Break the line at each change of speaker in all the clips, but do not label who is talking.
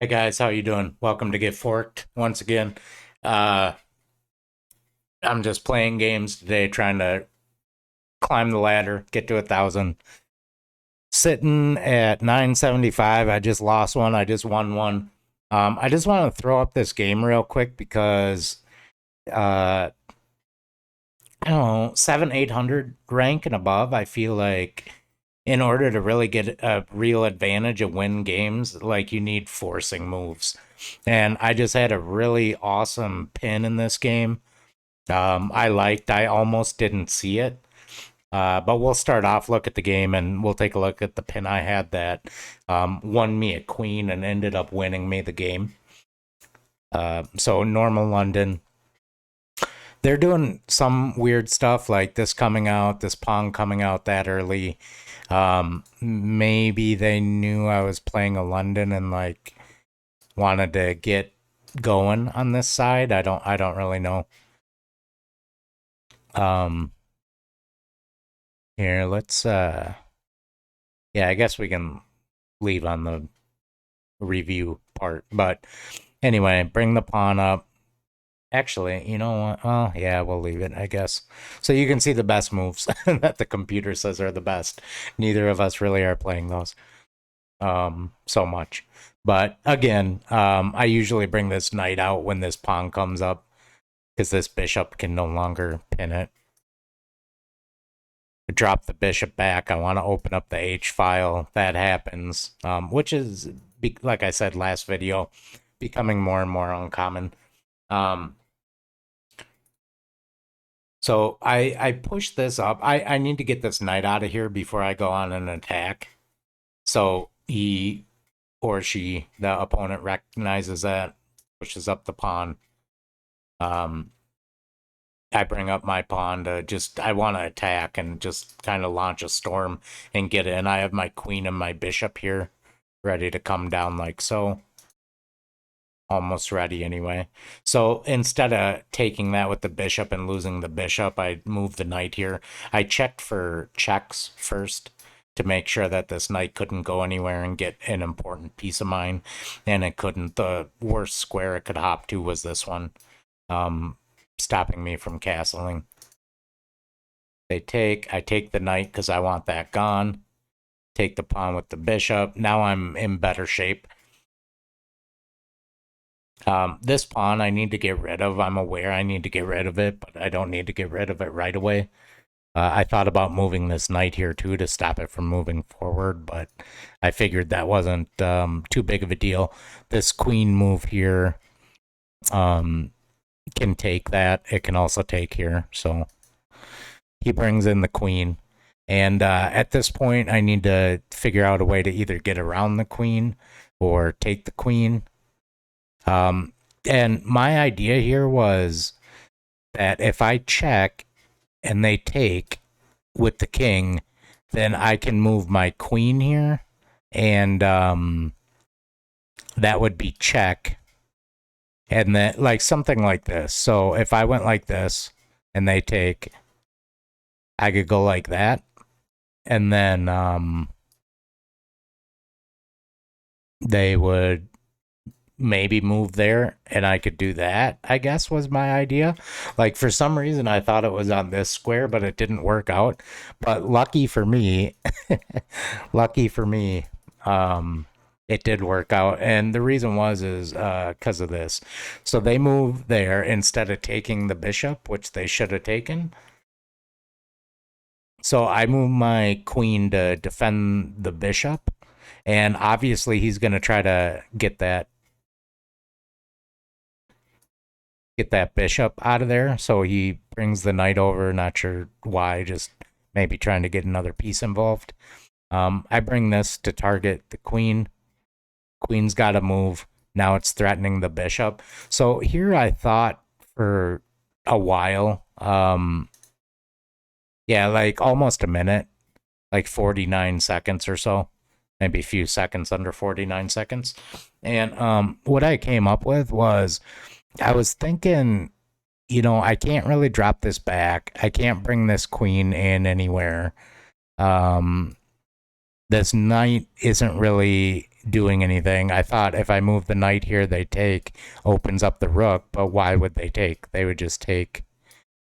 Hey guys, how you doing? Welcome to Get Forked once again. Uh, I'm just playing games today, trying to climb the ladder, get to 1,000. Sitting at 975. I just lost one. I just won one. I just want to throw up this game real quick because uh, I don't know, 7, 800 rank and above. I feel like in order to really get a real advantage and win games, like you need forcing moves. And I just had a really awesome pin in this game. I almost didn't see it. But we'll start off, look at the game, and we'll take a look at the pin I had that won me a queen and ended up winning me the game. So normal London, they're doing some weird stuff like this coming out, this pawn coming out that early. Maybe they knew I was playing a London and like wanted to get going on this side. I don't really know. Um, Here, let's yeah, I guess we can leave on the review part. But anyway, bring the pawn up. Actually, you know what? Oh, yeah, we'll leave it, I guess. So you can see the best moves that the computer says are the best. Neither of us really are playing those so much. But again, I usually bring this knight out when this pawn comes up because this bishop can no longer pin it. Drop the bishop back. I want to open up the H file. That happens, which is, like I said last video, becoming more and more uncommon. Um, so I push this up. I need to get this knight out of here before I go on an attack. So he or she, the opponent, recognizes that, pushes up the pawn. Um, I bring up my pawn to just, I want to attack and just kind of launch a storm and get in. I have my queen and my bishop here ready to come down like so. Almost ready anyway. So instead of taking that with the bishop and losing the bishop, I moved the knight here. I checked for checks first to make sure that this knight couldn't go anywhere and get an important piece of mine, and it couldn't. The worst square it could hop to was this one, um, stopping me from castling. I take the knight because I want that gone. Take the pawn with the bishop. Now I'm in better shape. This pawn I need to get rid of. I'm aware I need to get rid of it, but I don't need to get rid of it right away. I thought about moving this knight here too to stop it from moving forward, but I figured that wasn't too big of a deal. This queen move here um, can take that. It can also take here. So he brings in the queen. And at this point, I need to figure out a way to either get around the queen or take the queen. And my idea here was that if I check and they take with the king, then I can move my queen here, and that would be check, and then like something like this. So if I went like this and they take, I could go like that, and then they would maybe move there and I could do that, I guess was my idea. Like for some reason I thought it was on this square, but it didn't work out. But lucky for me, lucky for me, it did work out. And the reason was is because of this. So they moved there instead of taking the bishop, which they should have taken. So I moved my queen to defend the bishop. And obviously he's going to try to get that bishop out of there. So he brings the knight over. Not sure why, just maybe trying to get another piece involved. I bring this to target the queen. Queen's got to move. Now it's threatening the bishop. So here I thought for a while, yeah, like almost a minute, like 49 seconds or so, maybe a few seconds under 49 seconds. And what I came up with was I was thinking, I can't really drop this back. I can't bring this queen in anywhere. Um, this knight isn't really doing anything. I thought if I move the knight here, they take, opens up the rook, but why would they take? They would just take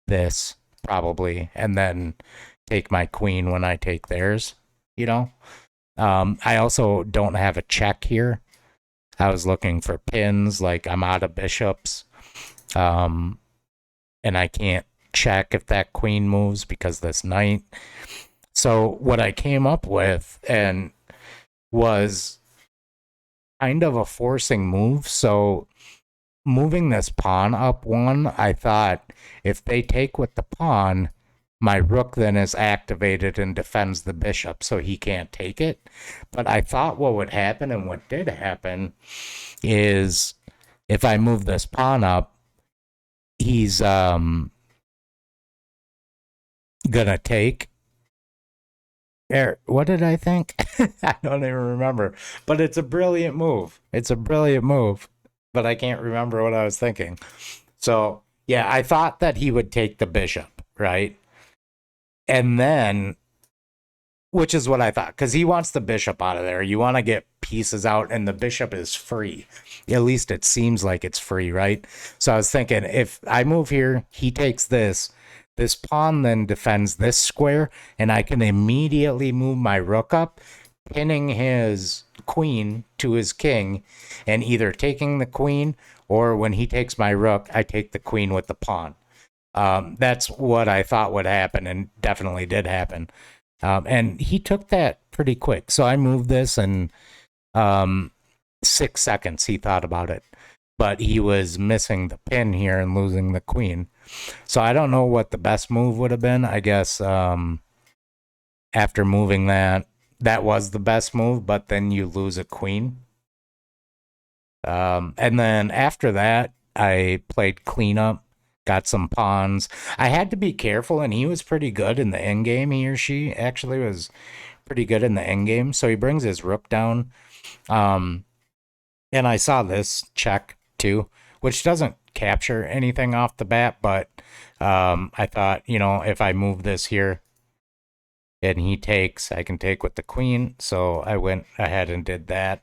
this, probably, and then take my queen when I take theirs, you know? I also don't have a check here. I was looking for pins, like I'm out of bishops. And I can't check if that queen moves because this knight. So what I came up with and was kind of a forcing move. So moving this pawn up one, I thought if they take with the pawn, my rook then is activated and defends the bishop, so he can't take it. But I thought what would happen, and what did happen, is if I move this pawn up, he's gonna take. What did I think? I don't even remember. But it's a brilliant move. It's a brilliant move. But I can't remember what I was thinking. So yeah, I thought that he would take the bishop, right? And then, which is what I thought, because he wants the bishop out of there. You want to get pieces out, and the bishop is free. At least it seems like it's free, right? So I was thinking, if I move here, he takes this. This pawn then defends this square, and I can immediately move my rook up, pinning his queen to his king, and either taking the queen, or when he takes my rook, I take the queen with the pawn. That's what I thought would happen, and definitely did happen. And he took that pretty quick. So I moved this, and 6 seconds he thought about it. But he was missing the pin here and losing the queen. So I don't know what the best move would have been. I guess after moving that, that was the best move, but then you lose a queen. And then after that, I played cleanup, got some pawns. I had to be careful, and he was pretty good in the end game. He or she actually was pretty good in the end game. So he brings his rook down. And I saw this check too, which doesn't capture anything off the bat, but I thought, if I move this here and he takes, I can take with the queen. So I went ahead and did that.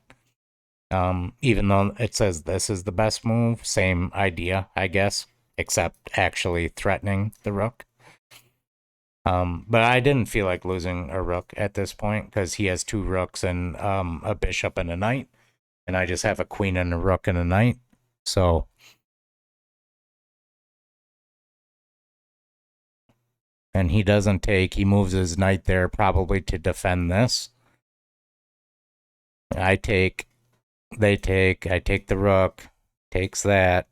Even though it says this is the best move, same idea, I guess, except actually threatening the rook. But I didn't feel like losing a rook at this point because he has 2 rooks and a bishop and a knight, and I just have a queen and a rook and a knight. So and he doesn't take. He moves his knight there probably to defend this. I take. They take. I take the rook. Takes that.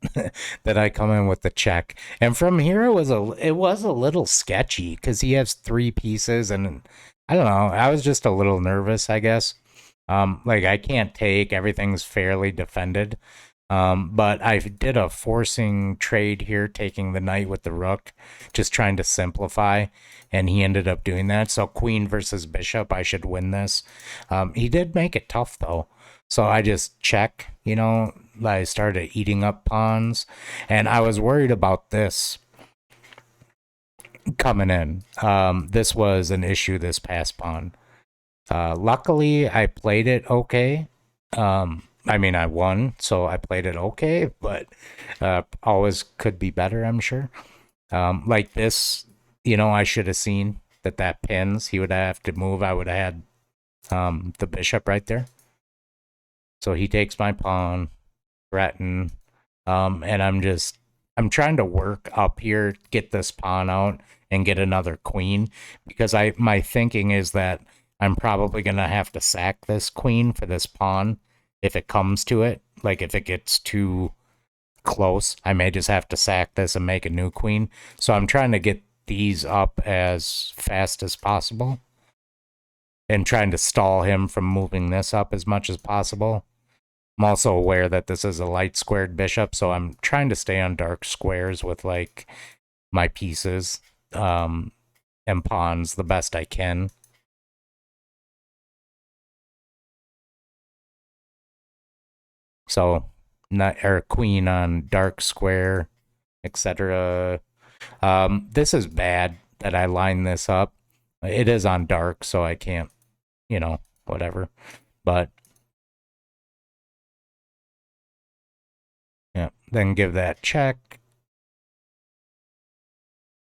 Then I come in with the check. And from here it was a little sketchy because he has 3 pieces, and I don't know. I was just a little nervous, I guess. Like I can't take. Everything's fairly defended. But I did a forcing trade here, taking the knight with the rook, just trying to simplify, and he ended up doing that. So queen versus bishop, I should win this. He did make it tough though. So I just check, I started eating up pawns, and I was worried about this coming in. This was an issue, this pass pawn. Luckily, I played it okay. I won, so I played it okay, but always could be better, I'm sure. Like this, I should have seen that pins. He would have to move. I would have had the bishop right there. So he takes my pawn, threaten, and I'm trying to work up here, get this pawn out, and get another queen, because my thinking is that I'm probably gonna have to sack this queen for this pawn if it comes to it. Like if it gets too close, I may just have to sack this and make a new queen. So I'm trying to get these up as fast as possible and trying to stall him from moving this up as much as possible. I'm also aware that this is a light squared bishop, so I'm trying to stay on dark squares with like my pieces and pawns the best I can. So queen on dark square, etc. This is bad that I line this up. It is on dark, so I can't, whatever. But then give that check.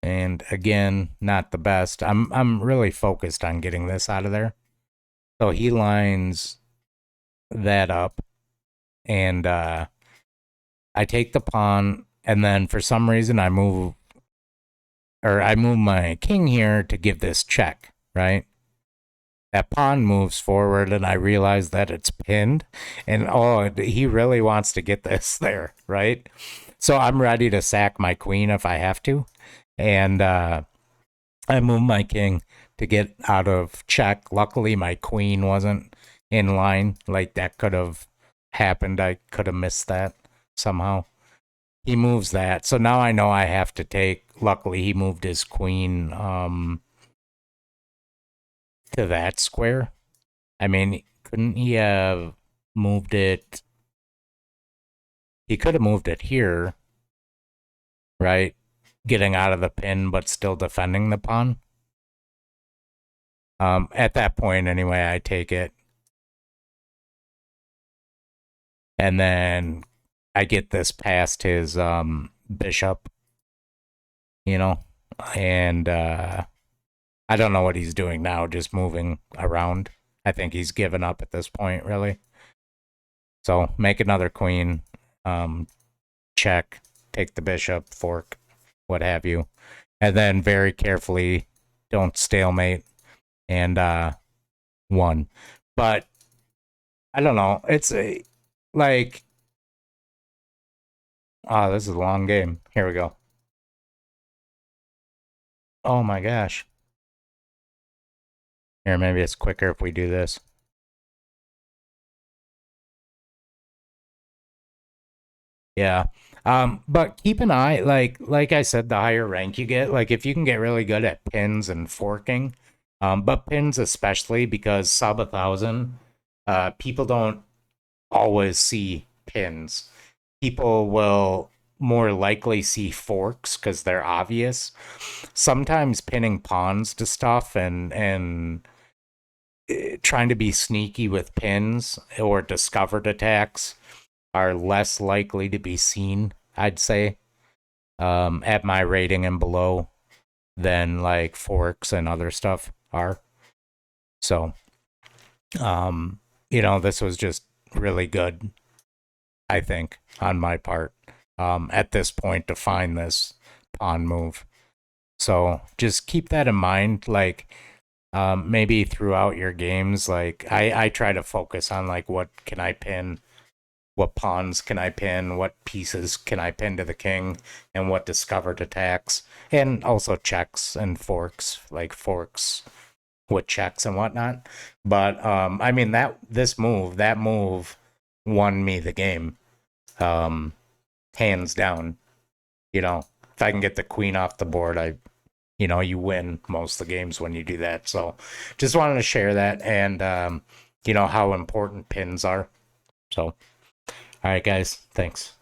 And again, not the best. I'm really focused on getting this out of there. So he lines that up, and I take the pawn, and then for some reason I move my king here to give this check, right? That pawn moves forward, and I realize that it's pinned, and oh, he really wants to get this there, right? So I'm ready to sack my queen if I have to, and I move my king to get out of check. Luckily, my queen wasn't in line. Like, that could have happened. I could have missed that somehow. He moves that. So now I know I have to take. Luckily, he moved his queen to that square. I mean, couldn't he have moved it? He could have moved it here, right? Getting out of the pin, but still defending the pawn. At that point, anyway, I take it. And then I get this past his bishop, you know, and I don't know what he's doing now, just moving around. I think he's given up at this point, really. So make another queen, check, take the bishop, fork, what have you, and then very carefully don't stalemate, and won. But I don't know. It's like, oh, this is a long game. Here we go. Oh my gosh. Here, maybe it's quicker if we do this. Yeah. But keep an eye, like I said, the higher rank you get, like if you can get really good at pins and forking, but pins especially because sub 1,000, people don't always see pins. People will more likely see forks because they're obvious. Sometimes pinning pawns to stuff and trying to be sneaky with pins or discovered attacks are less likely to be seen, I'd say, at my rating and below than like forks and other stuff are. So, this was just really good, I think, on my part, at this point to find this pawn move. So just keep that in mind. Like, maybe throughout your games, like I try to focus on like what can I pin, what pawns can I pin, what pieces can I pin to the king, and what discovered attacks, and also checks and forks, like forks with checks and whatnot. But I mean that move won me the game, hands down. If I can get the queen off the board, you win most of the games when you do that. So just wanted to share that, and how important pins are. So, all right, guys, thanks.